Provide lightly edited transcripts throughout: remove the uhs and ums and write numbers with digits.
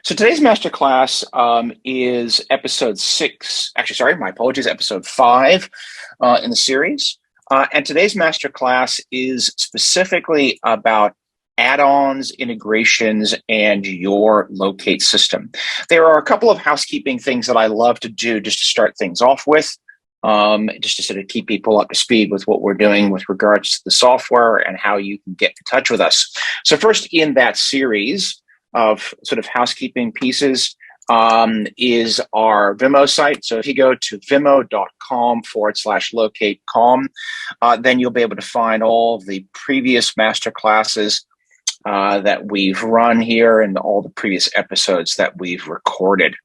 So today's masterclass is episode six. Actually, sorry, my apologies, episode five in the series. And today's masterclass is specifically about add-ons, integrations, and your Loc8 system. There are a couple of housekeeping things that I love to do just to start things off with, just to sort of keep people up to speed with what we're doing with regards to the software and how you can get in touch with us. So first in that series of sort of housekeeping pieces is our Vimeo site. So if you go to vimeo.com/locate.com, then you'll be able to find all the previous master classes that we've run here and all the previous episodes that we've recorded.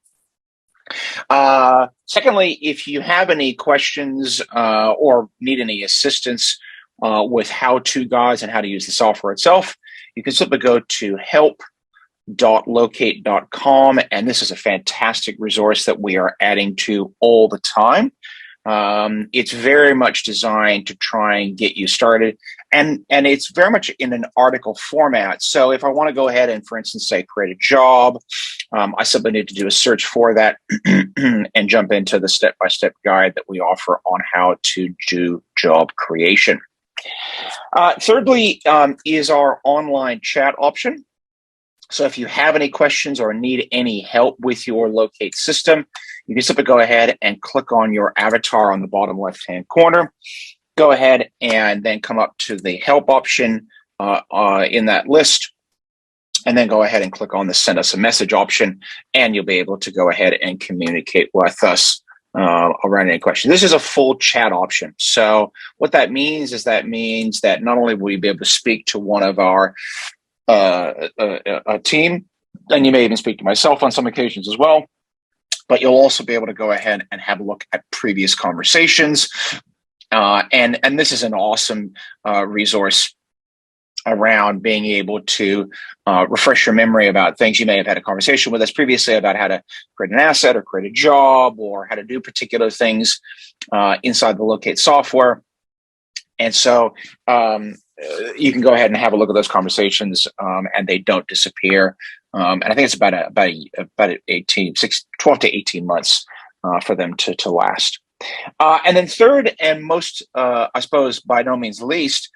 Secondly, if you have any questions or need any assistance with how-to guides and how to use the software itself, you can simply go to help.loc8.com, and this is a fantastic resource that we are adding to all the time. It's very much designed to try and get you started, and it's very much in an article format. So if I want to go ahead and, for instance, say create a job, I simply need to do a search for that and jump into the step-by-step guide that we offer on how to do job creation. Thirdly, is our online chat option. So if you have any questions or need any help with your Loc8 system, you can simply go ahead and click on your avatar on the bottom left-hand corner. Go ahead and then come up to the help option in that list, and then go ahead and click on the send us a message option, and you'll be able to go ahead and communicate with us around any question. This is a full chat option. So what that means is that not only will you be able to speak to one of our a team, and you may even speak to myself on some occasions as well, but you'll also be able to go ahead and have a look at previous conversations. And this is an awesome resource around being able to refresh your memory about things you may have had a conversation with us previously about how to create an asset or create a job or how to do particular things inside the Loc8 software. And so you can go ahead and have a look at those conversations, and they don't disappear. And I think it's about 12 to 18 months for them to last. And then third, and most, I suppose, by no means least,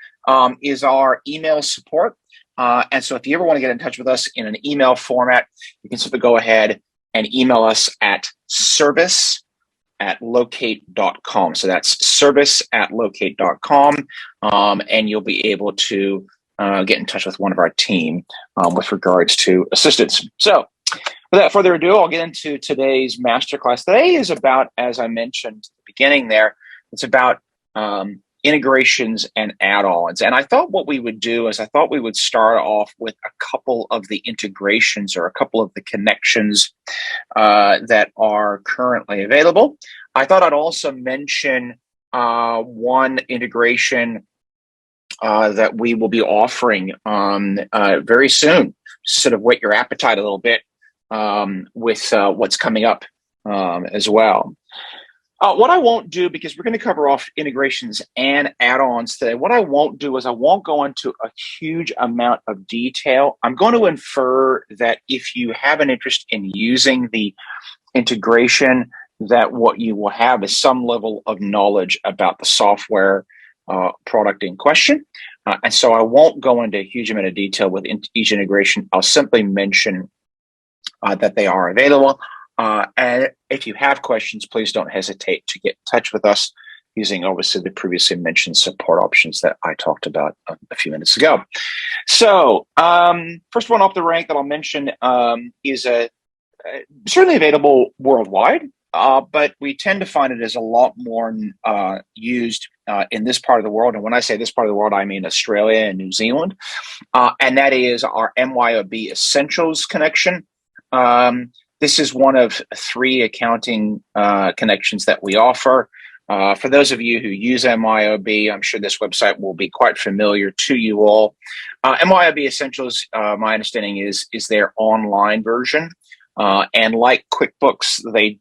is our email support. And so if you ever want to get in touch with us in an email format, you can simply go ahead and email us at service@loc8.com. So that's service@loc8.com. And you'll be able to get in touch with one of our team with regards to assistance. So without further ado, I'll get into today's masterclass. Today is about, as I mentioned at the beginning there, it's about integrations and add-ons. And I thought what we would do is we would start off with a couple of the integrations or a couple of the connections that are currently available. I thought I'd also mention one integration that we will be offering very soon, sort of whet your appetite a little bit with what's coming up as well. What I won't do, because we're going to cover off integrations and add-ons today, what I won't do is I won't go into a huge amount of detail. I'm going to infer that if you have an interest in using the integration, that what you will have is some level of knowledge about the software product in question. And so I won't go into a huge amount of detail with each integration. I'll simply mention that they are available. And if you have questions, please don't hesitate to get in touch with us using, obviously, the previously mentioned support options that I talked about a few minutes ago. So first one off the rank that I'll mention is certainly available worldwide, but we tend to find it as a lot more used in this part of the world. And when I say this part of the world, I mean Australia and New Zealand. And that is our MYOB Essentials connection. This is one of three accounting connections that we offer. For those of you who use MYOB, I'm sure this website will be quite familiar to you all. MYOB Essentials, my understanding is their online version. And like QuickBooks, they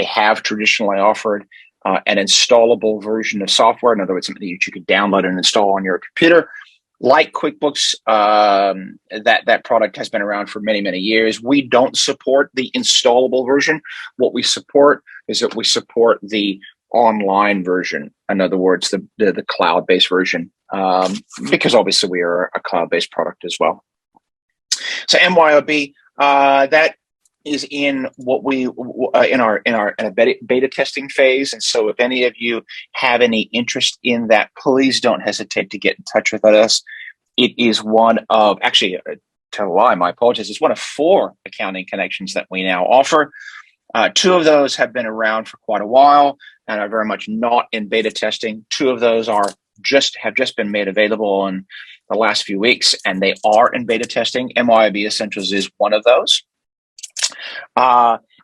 have traditionally offered an installable version of software. In other words, something that you could download and install on your computer. Like QuickBooks, that product has been around for many, many years. We don't support the installable version. What we support is that we support the online version. In other words, the cloud-based version, because obviously we are a cloud-based product as well. So MYOB, that is in what we in a beta testing phase. And so if any of you have any interest in that, please don't hesitate to get in touch with us. It is one of, actually, tell a lie, my apologies, it's one of 4 accounting connections that we now offer. 2 of those have been around for quite a while and are very much not in beta testing. 2 of those have just been made available in the last few weeks, and they are in beta testing. MYOB Essentials is one of those.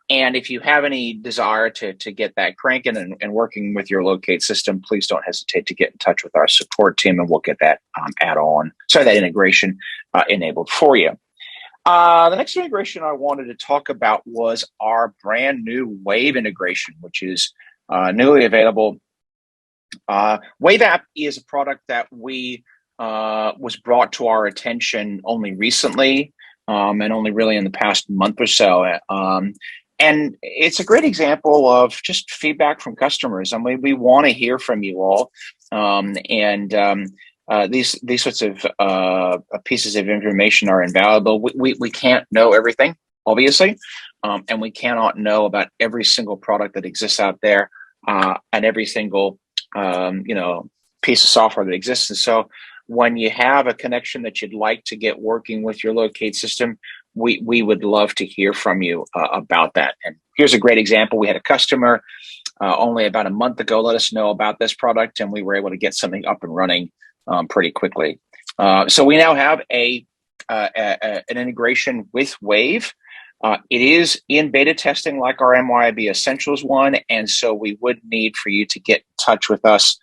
And if you have any desire to get that cranking and working with your Loc8 system, please don't hesitate to get in touch with our support team, and we'll get that that integration enabled for you. The next integration I wanted to talk about was our brand new Wave integration, which is newly available. Wave app is a product that was brought to our attention only recently, and only really in the past month or so. And it's a great example of just feedback from customers. I mean, we want to hear from you all. These sorts of pieces of information are invaluable. We can't know everything, obviously, and we cannot know about every single product that exists out there, and every single piece of software that exists. And so when you have a connection that you'd like to get working with your Loc8 system, we would love to hear from you about that. And here's a great example. We had a customer only about a month ago let us know about this product, and we were able to get something up and running pretty quickly. So we now have an integration with Wave. It is in beta testing like our MYOB Essentials one, and so we would need for you to get in touch with us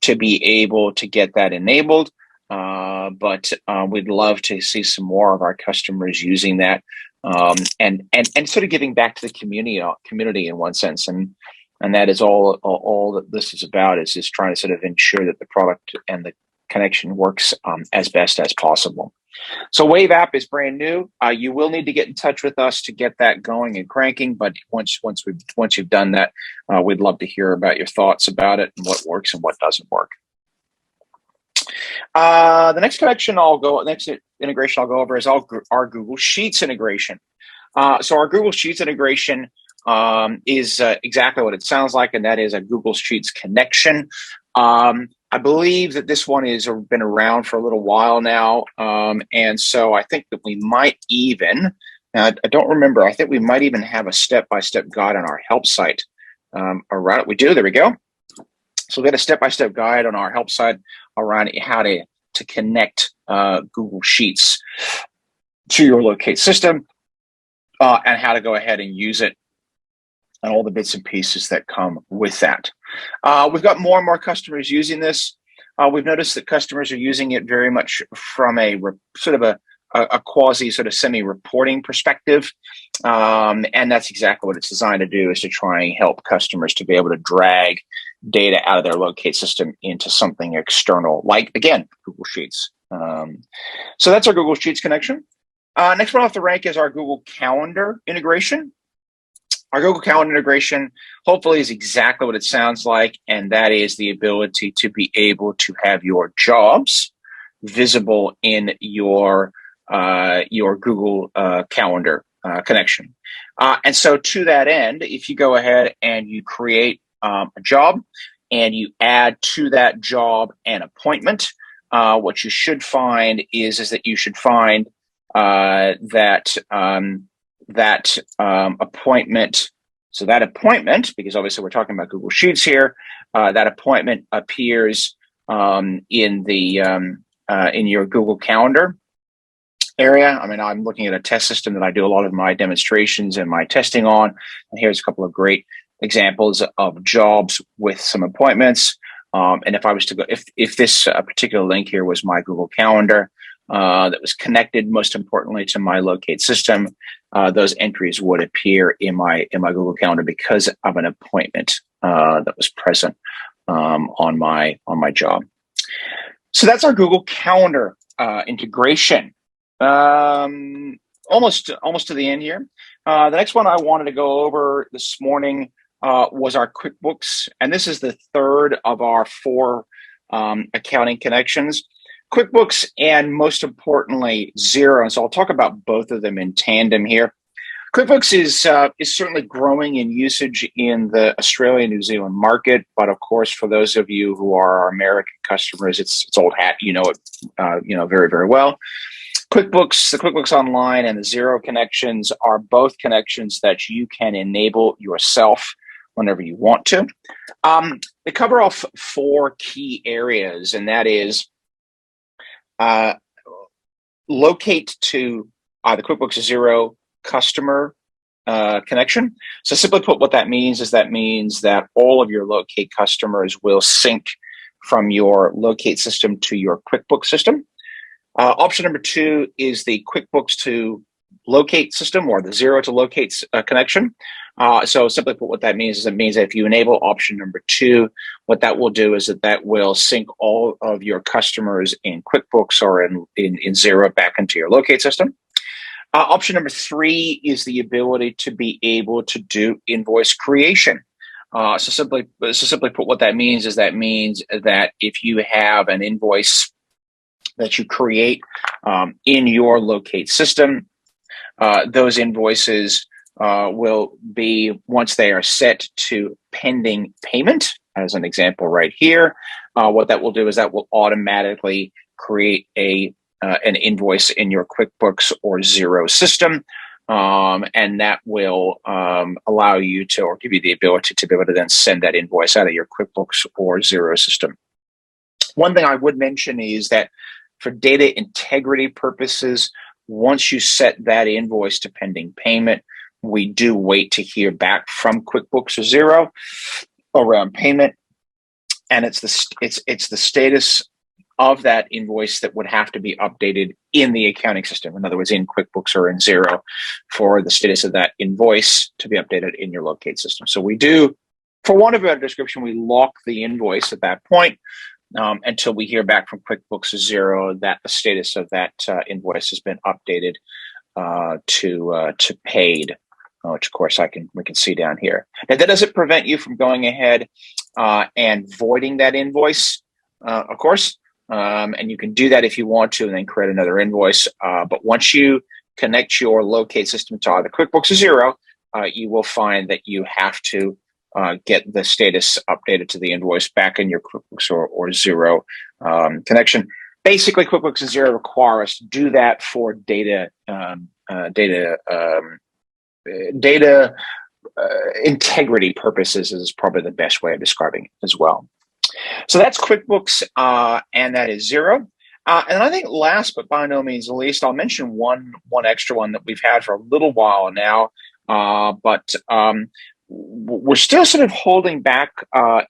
to be able to get that enabled. But we'd love to see some more of our customers using that, and sort of giving back to the community in one sense. And that is all that this is about, is just trying to sort of ensure that the product and the connection works as best as possible. So Wave app is brand new. You will need to get in touch with us to get that going and cranking. But once you've done that, we'd love to hear about your thoughts about it and what works and what doesn't work. The next integration I'll go over is our Google Sheets integration. So our Google Sheets integration is exactly what it sounds like, and that is a Google Sheets connection. I believe that this one has been around for a little while now, and so I think that we might even, I don't remember, I think we might even have a step-by-step guide on our help site around it. We do, there we go. So we got a step-by-step guide on our help site around how to connect Google Sheets to your Loc8 system, and how to go ahead and use it, and all the bits and pieces that come with that. We've got more and more customers using this. We've noticed that customers are using it very much from a quasi sort of semi-reporting perspective. And that's exactly what it's designed to do, is to try and help customers to be able to drag data out of their Loc8 system into something external, like, again, Google Sheets. So that's our Google Sheets connection. Next one off the rank is our Google Calendar integration. Our Google Calendar integration hopefully is exactly what it sounds like, and that is the ability to be able to have your jobs visible in your Google Calendar connection. And so to that end, if you go ahead and you create a job and you add to that job an appointment, what you should find is that you should find that appointment. So that appointment, because obviously we're talking about Google Sheets here, that appointment appears in your Google Calendar area. I mean, I'm looking at a test system that I do a lot of my demonstrations and my testing on, and here's a couple of great examples of jobs with some appointments. And if I was to go, if this particular link here was my Google Calendar, that was connected, most importantly, to my Loc8 system, those entries would appear in my Google Calendar because of an appointment that was present on my job. So that's our Google Calendar integration. Almost to the end here. The next one I wanted to go over this morning was our QuickBooks, and this is the third of our 4 accounting connections. QuickBooks and most importantly Xero, and so I'll talk about both of them in tandem here. QuickBooks is certainly growing in usage in the Australia, New Zealand market, but of course, for those of you who are our American customers, it's old hat. You know it, very, very well. QuickBooks, the QuickBooks Online and the Xero connections are both connections that you can enable yourself whenever you want to. They cover off 4 key areas, and that is locate to the QuickBooks Xero customer connection. So simply put, what that means is that all of your Loc8 customers will sync from your Loc8 system to your QuickBooks system. Option number 2 is the QuickBooks to Loc8 system, or the Xero to Loc8 connection. So simply put, what that means is that if you enable option number 2, what that will do is that will sync all of your customers in QuickBooks or in Xero back into your Loc8 system. Option number 3 is the ability to be able to do invoice creation. So simply put, what that means is that if you have an invoice that you create in your Loc8 system, those invoices will be, once they are set to pending payment, as an example right here, what that will do is that will automatically create an invoice in your QuickBooks or Xero system, and that will allow you to, or give you the ability to be able to then send that invoice out of your QuickBooks or Xero system. One thing I would mention is that for data integrity purposes, once you set that invoice to pending payment, we do wait to hear back from QuickBooks or Xero around payment, and it's the status of that invoice that would have to be updated in the accounting system. In other words, in QuickBooks or in Xero, for the status of that invoice to be updated in your Loc8 system. So we do, for want of a better description, we lock the invoice at that point until we hear back from QuickBooks or Xero that the status of that invoice has been updated to paid, which of course we can see down here. Now, that doesn't prevent you from going ahead and voiding that invoice, of course. And you can do that if you want to, and then create another invoice. But once you connect your Loc8 system to either QuickBooks or Xero, you will find that you have to get the status updated to the invoice back in your QuickBooks or Xero connection. Basically, QuickBooks and Xero require us to do that for data integrity purposes, is probably the best way of describing it as well. So that's QuickBooks and that is Xero. And I think last but by no means least, I'll mention one extra one that we've had for a little while now, but we're still sort of holding back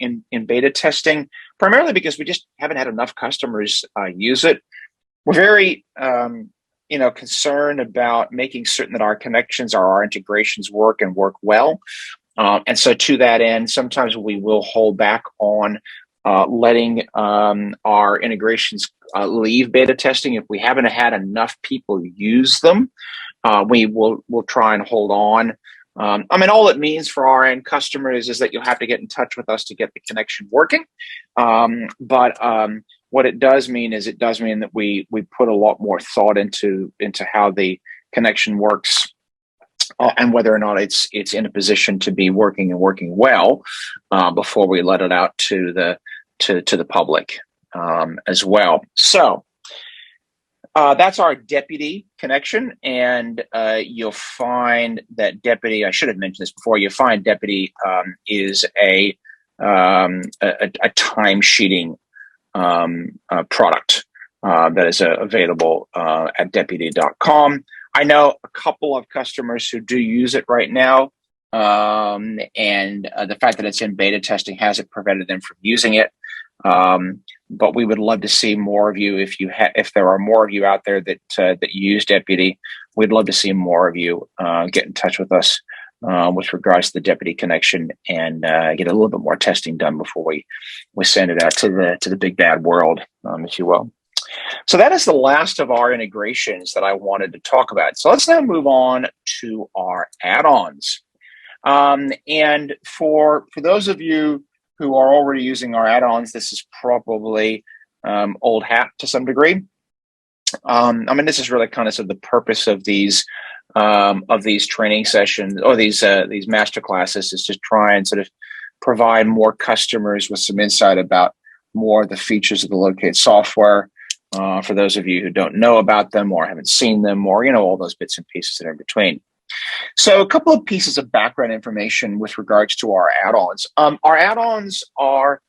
in beta testing, primarily because we just haven't had enough customers use it. We're very concerned about making certain that our connections or our integrations work and work well. And so to that end, sometimes we will hold back on letting our integrations leave beta testing. If we haven't had enough people use them, we'll try and hold on. All it means for our end customers is that you'll have to get in touch with us to get the connection working. But what it does mean is that we put a lot more thought into how the connection works and whether or not it's in a position to be working and working well before we let it out to the public as well. So that's our Deputy connection, and you'll find that Deputy, I should have mentioned this before, you'll find Deputy is a time-sheeting product that is available at deputy.com. I know a couple of customers who do use it right now, and the fact that it's in beta testing hasn't prevented them from using it. But we would love to see more of you. If there are more of you out there that use Deputy, we'd love to see more of you get in touch with us with regards to the deputy connection, and get a little bit more testing done before we send it out to the big bad world, if you will. So that is the last of our integrations that I wanted to talk about. So let's now move on to our add-ons. And for those of you who are already using our add-ons, this is probably old hat to some degree. I mean, this is really kind of the purpose of these training sessions, or these master classes, is to try and sort of provide more customers with some insight about more of the features of the Loc8 software. For those of you who don't know about them or haven't seen them, or all those bits and pieces that are in between. So a couple of pieces of background information with regards to our add-ons. Our add-ons are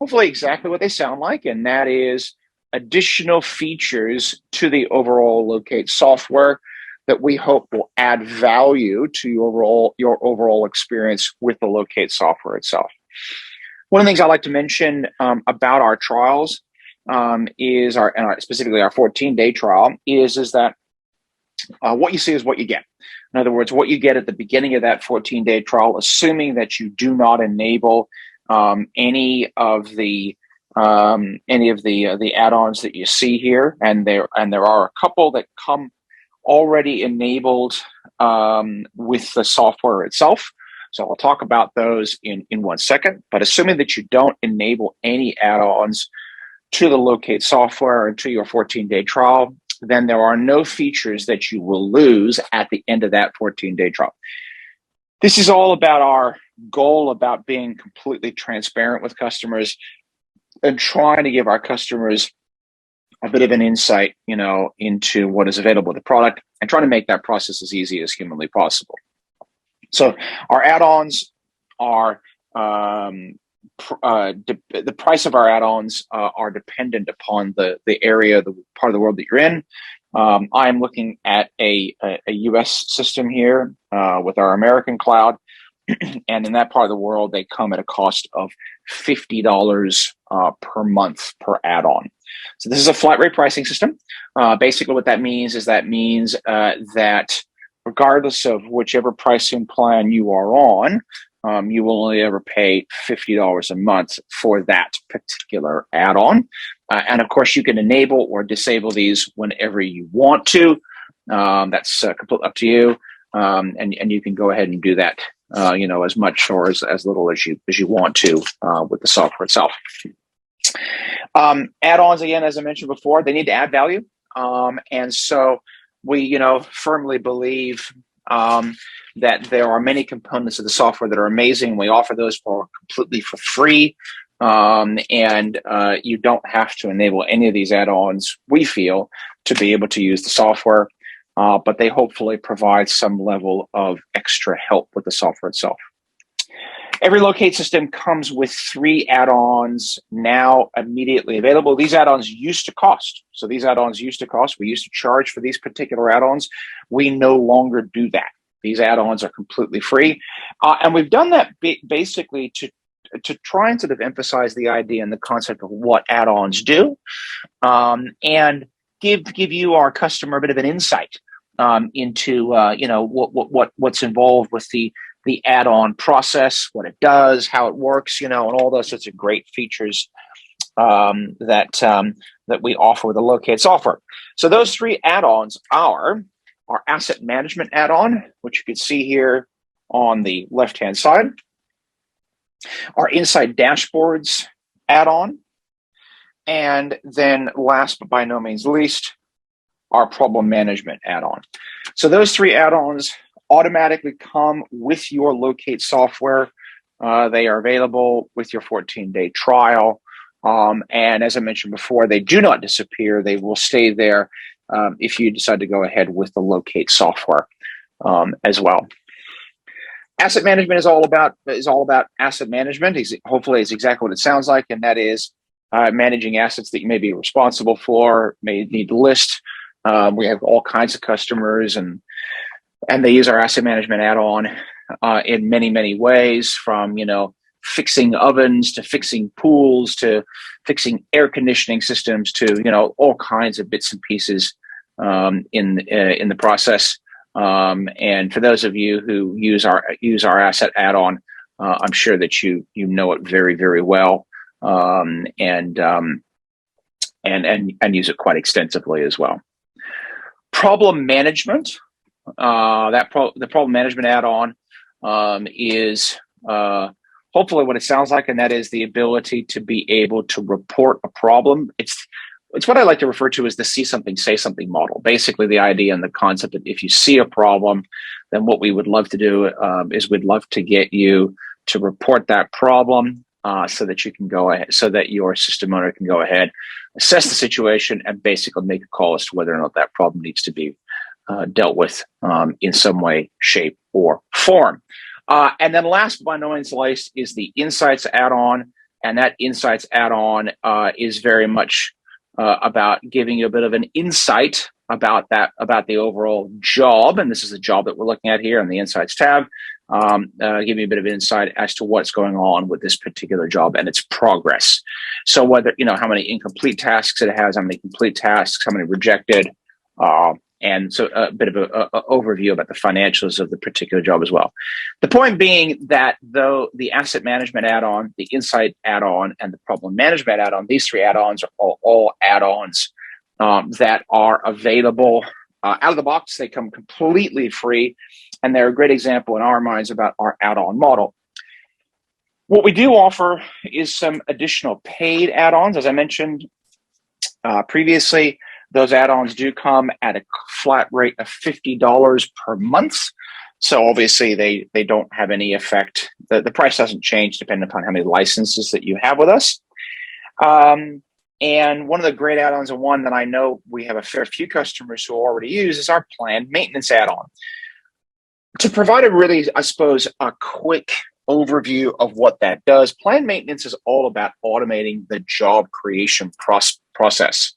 hopefully exactly what they sound like, and that is additional features to the overall Loc8 software that we hope will add value to your overall experience with the Loc8 software itself. One of the things I like to mention about our trials is specifically our 14-day trial is that what you see is what you get. In other words, what you get at the beginning of that 14-day trial, assuming that you do not enable any of the add-ons that you see here, and there are a couple that come already enabled with the software itself. So I'll talk about those in 1 second. But assuming that you don't enable any add-ons to the Loc8 software or to your 14-day trial, then there are no features that you will lose at the end of that 14-day trial. This is all about our goal about being completely transparent with customers and trying to give our customers a bit of an insight, into what is available with the product, and trying to make that process as easy as humanly possible. So our add-ons are the price of our add-ons are dependent upon the area, the part of the world that you're in. I'm looking at a US system here with our American cloud, and in that part of the world, they come at a cost of $50 per month per add-on. So this is a flat rate pricing system. Basically, what that means is that regardless of whichever pricing plan you are on, you will only ever pay $50 a month for that particular add-on. And of course, you can enable or disable these whenever you want to. That's completely up to you. And you can go ahead and do that, as much or as little as you want to with the software itself. Add-ons, again, as I mentioned before, they need to add value. And so we, firmly believe that there are many components of the software that are amazing. We offer those completely for free. And you don't have to enable any of these add-ons, we feel, to be able to use the software. But they hopefully provide some level of extra help with the software itself. Every Loc8 system comes with 3 add-ons now immediately available. These add-ons used to cost. So these add-ons used to cost. We used to charge for these particular add-ons. We no longer do that. These add-ons are completely free. And we've done that basically to try and sort of emphasize the idea and the concept of what add-ons do, and give you, our customer, a bit of an insight into what's involved with the add-on process, what it does, how it works, and all those sorts of great features that we offer with the Loc8 software. So those 3 add-ons are our asset management add-on, which you can see here on the left-hand side, our Insight Dashboards add-on, and then last but by no means least, our Problem Management add-on. So those 3 add-ons automatically come with your Loc8 software. They are available with your 14-day trial. And as I mentioned before, they do not disappear. They will stay there if you decide to go ahead with the Loc8 software as well. Asset management is all about asset management. Hopefully, it's exactly what it sounds like, and that is managing assets that you may be responsible for, may need to list. We have all kinds of customers, and they use our asset management add-on in many, many ways, from fixing ovens to fixing pools to fixing air conditioning systems to all kinds of bits and pieces in the process. And for those of you who use our asset add-on, I'm sure that you know it very, very well, and use it quite extensively as well. Problem management. The problem management add-on is hopefully what it sounds like, and that is the ability to be able to report a problem. It's what I like to refer to as the see something, say something model. Basically, the idea and the concept that if you see a problem, then what we would love to do is we'd love to get you to report that problem so that you can go ahead, so that your system owner can go ahead, assess the situation, and basically make a call as to whether or not that problem needs to be dealt with in some way, shape, or form. And then last but by no means least is the Insights add-on. And that Insights add-on is very much about giving you a bit of an insight about the overall job. And this is the job that we're looking at here in the Insights tab. Give you a bit of insight as to what's going on with this particular job and its progress. So whether, how many incomplete tasks it has, how many complete tasks, how many rejected, and so a bit of an overview about the financials of the particular job as well. The point being that though the asset management add-on, the insight add-on, and the problem management add-on, these three add-ons are all add-ons that are available out of the box. They come completely free, and they're a great example in our minds about our add-on model. What we do offer is some additional paid add-ons. As I mentioned previously, those add-ons do come at a flat rate of $50 per month. So obviously they don't have any effect. The price doesn't change depending upon how many licenses that you have with us. And one of the great add-ons, and one that I know we have a fair few customers who already use, is our planned maintenance add-on. To provide a really, I suppose, a quick overview of what that does, planned maintenance is all about automating the job creation process.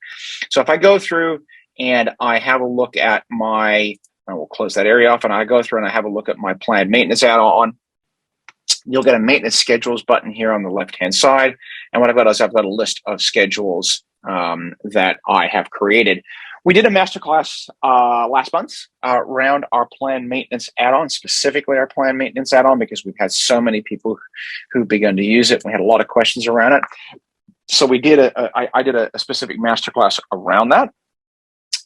So if I go through and I have a look at I will close that area off, and I go through and I have a look at my planned maintenance add-on, you'll get a maintenance schedules button here on the left-hand side. And what I've got is I've got a list of schedules that I have created. We did a masterclass last month around our planned maintenance add-on, specifically our planned maintenance add-on, because we've had so many people who've begun to use it. We had a lot of questions around it. So we did I did a specific masterclass around that.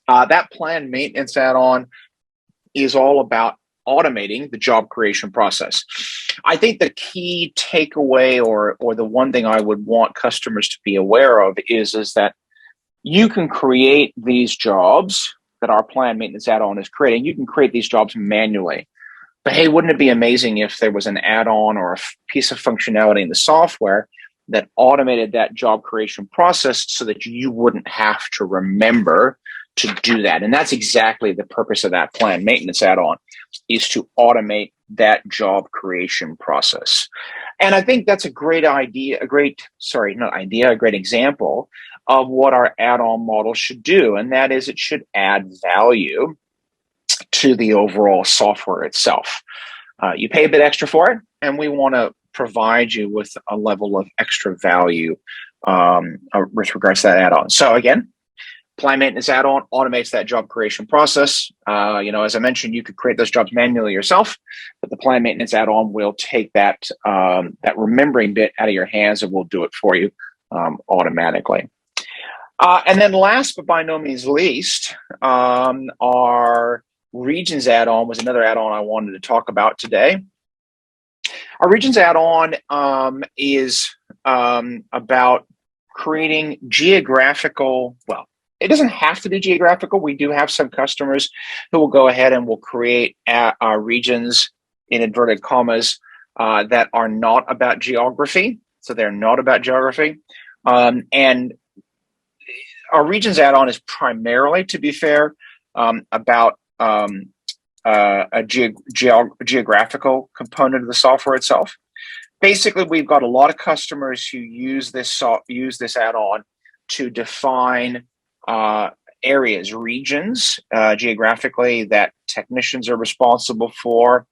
That planned maintenance add-on is all about automating the job creation process. I think the key takeaway or the one thing I would want customers to be aware of is that you can create these jobs that our planned maintenance add-on is creating. You can create these jobs manually. But hey, wouldn't it be amazing if there was an add-on or a piece of functionality in the software that automated that job creation process so that you wouldn't have to remember to do that? And that's exactly the purpose of that planned maintenance add-on, is to automate that job creation process. And I think that's a great idea, a great example of what our add-on model should do. And that is, it should add value to the overall software itself. You pay a bit extra for it, and we want to provide you with a level of extra value with regards to that add-on. So again, planned maintenance add-on automates that job creation process. As I mentioned, you could create those jobs manually yourself, but the planned maintenance add-on will take that remembering bit out of your hands and will do it for you automatically. And then last but by no means least, our regions add-on was another add-on I wanted to talk about today. Our regions add-on is about creating geographical, well, it doesn't have to be geographical. We do have some customers who will go ahead and will create our regions in inverted commas that are not about geography. So they're not about geography. And our regions add-on is primarily, to be fair, about a geographical component of the software itself. Basically, we've got a lot of customers who use this add-on to define areas, regions, geographically, that technicians are responsible for,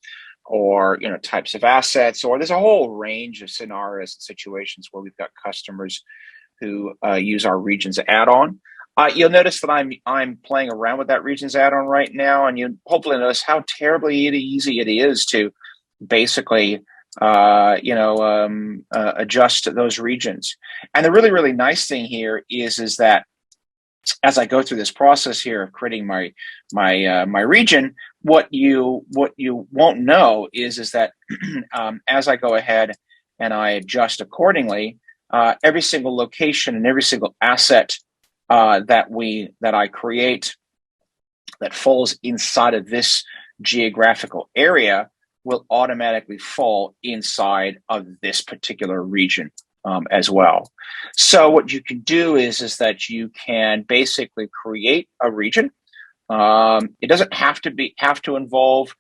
or types of assets, or there's a whole range of scenarios and situations where we've got customers who use our regions add-on. You'll notice that I'm playing around with that regions add-on right now, and you hopefully notice how terribly easy it is to basically adjust those regions. And the really nice thing here is that as I go through this process here of creating my region, what you won't know is that as I go ahead and I adjust accordingly, every single location and every single asset that I create that falls inside of this geographical area will automatically fall inside of this particular region as well. So what you can do is that you can basically create a region. It doesn't have to involve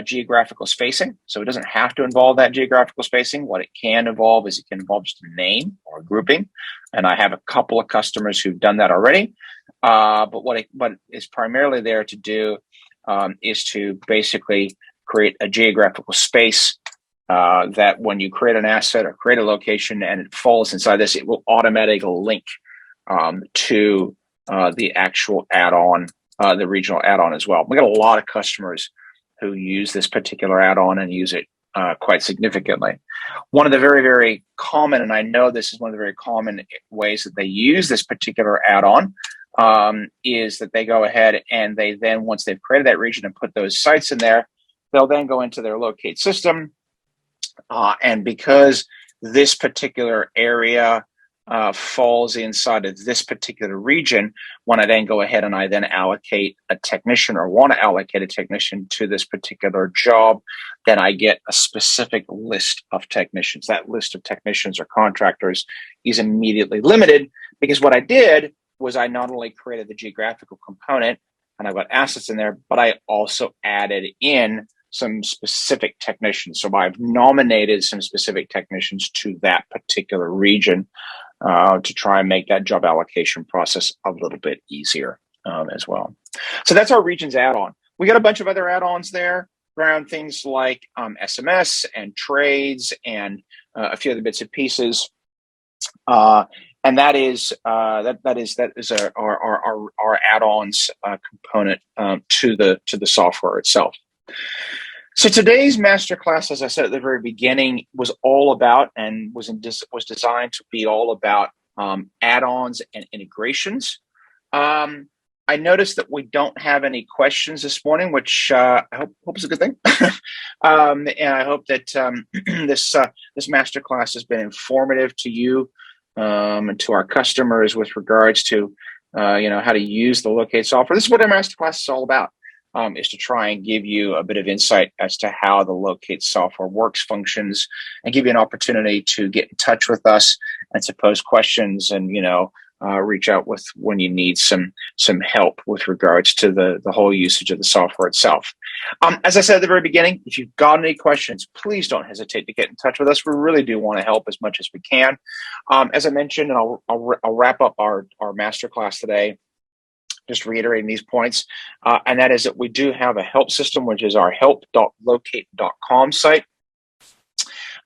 geographical spacing. So it doesn't have to involve that geographical spacing. What it can involve is it can involve just a name or a grouping. And I have a couple of customers who've done that already. But what is primarily there to do is to basically create a geographical space that when you create an asset or create a location and it falls inside this, it will automatically link to the actual add-on, the regional add-on as well. We got a lot of customers who use this particular add-on and use it quite significantly. One of the very common, and I know this is one of the very common ways that they use this particular add-on, is that they go ahead and they then, once they've created that region and put those sites in there, they'll then go into their Loc8 system. And because this particular area falls inside of this particular region, when I then go ahead and I then allocate a technician or want to allocate a technician to this particular job, then I get a specific list of technicians. That list of technicians or contractors is immediately limited because what I did was I not only created the geographical component and I've got assets in there, but I also added in some specific technicians. So I've nominated some specific technicians to that particular region to try and make that job allocation process a little bit easier as well. So that's our regions add-on. We got a bunch of other add-ons there around things like SMS and trades and a few other bits and pieces. And that is our add-ons component to the software itself. So today's masterclass, as I said at the very beginning, was all about and was designed to be all about add-ons and integrations. I noticed that we don't have any questions this morning, which I hope is a good thing. And I hope that this masterclass has been informative to you and to our customers with regards to how to use the Loc8 software. This is what our masterclass is all about. Is to try and give you a bit of insight as to how the Loc8 software works, functions, and give you an opportunity to get in touch with us and to pose questions and, reach out with when you need some help with regards to the whole usage of the software itself. As I said at the very beginning, if you've got any questions, please don't hesitate to get in touch with us. We really do want to help as much as we can. As I mentioned, and I'll wrap up our masterclass today, just reiterating these points, and that is that we do have a help system, which is our help.loc8.com site.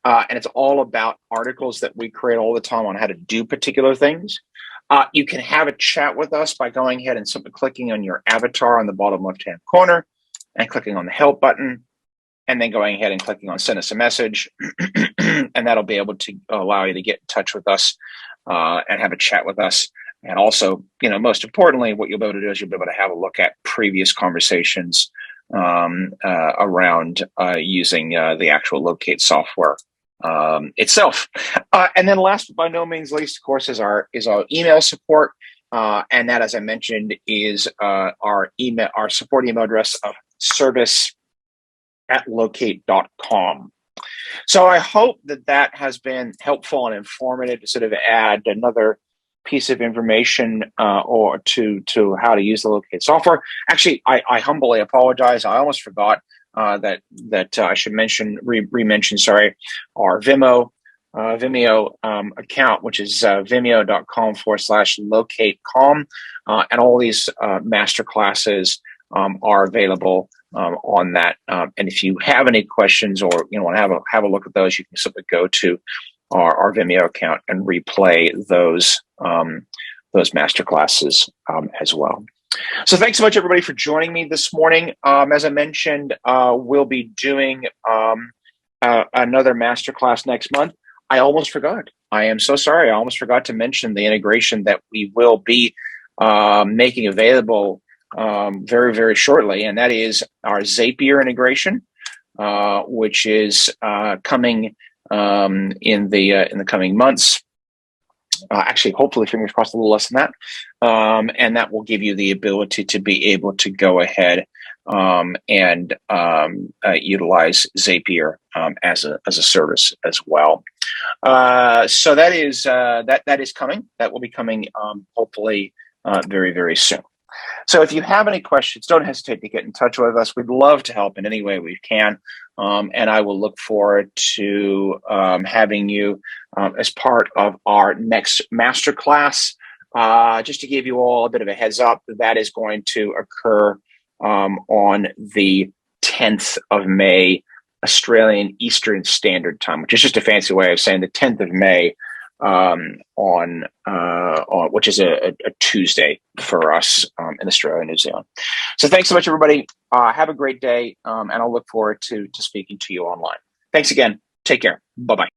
And it's all about articles that we create all the time on how to do particular things. You can have a chat with us by going ahead and simply clicking on your avatar on the bottom left-hand corner and clicking on the help button, and then going ahead and clicking on send us a message. And that'll be able to allow you to get in touch with us and have a chat with us. And also, most importantly, what you'll be able to do is you'll be able to have a look at previous conversations around using the actual Loc8 software itself. And then last but by no means least, of course, is our email support. And that, as I mentioned, is our support email address of service@loc8.com. So I hope that has been helpful and informative to sort of add another piece of information or to how to use the Loc8 software. Actually, I humbly apologize. I almost forgot that I should re-mention our Vimeo account, which is vimeo.com/Loc8com, and all these master classes are available on that. And if you have any questions or want to have a look at those, you can simply go to our Vimeo account and replay those those masterclasses as well. So thanks so much, everybody, for joining me this morning. As I mentioned, we'll be doing another masterclass next month. I almost forgot. I am so sorry. I almost forgot to mention the integration that we will be making available very, very shortly, and that is our Zapier integration, which is coming in the coming months. Actually, hopefully, fingers crossed, a little less than that. And that will give you the ability to be able to go ahead and utilize Zapier as a service as well. So that is coming. That will be coming hopefully very, very soon. So if you have any questions, don't hesitate to get in touch with us. We'd love to help in any way we can. And I will look forward to having you as part of our next masterclass. Just to give you all a bit of a heads up, that is going to occur on the 10th of May, Australian Eastern Standard Time, which is just a fancy way of saying the 10th of May, on which is a Tuesday for us in Australia and New Zealand. So thanks so much, everybody. Have a great day, and I'll look forward to speaking to you online. Thanks again. Take care. Bye-bye.